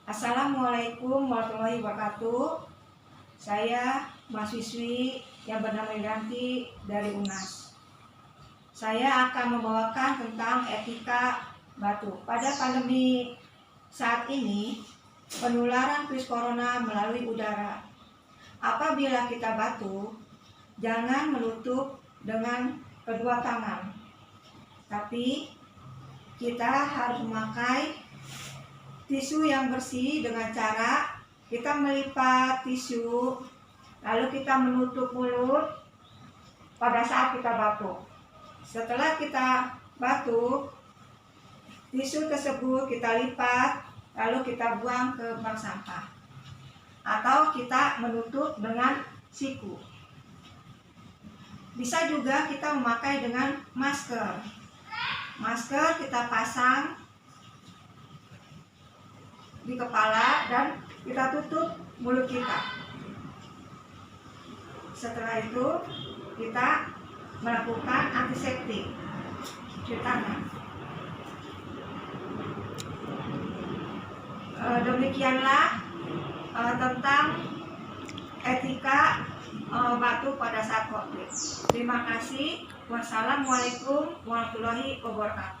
Assalamualaikum warahmatullahi wabarakatuh. Saya mahasiswi yang bernama Iranti dari UNAS. Saya akan membawakan tentang etika batu. Pada pandemi saat ini, penularan virus corona melalui udara. Apabila kita batu, jangan menutup dengan kedua tangan, tapi kita harus memakai tisu yang bersih dengan cara kita melipat tisu, lalu kita menutup mulut pada saat kita batuk. Setelah kita batuk, tisu tersebut kita lipat, lalu kita buang ke bank sampah. Atau kita menutup dengan siku. Bisa juga kita memakai dengan masker. Masker kita pasang di kepala dan kita tutup mulut kita. Setelah itu kita melakukan antiseptik cuci tangan. Demikianlah tentang etika batu pada saat COVID. Terima kasih. Wassalamualaikum warahmatullahi wabarakatuh.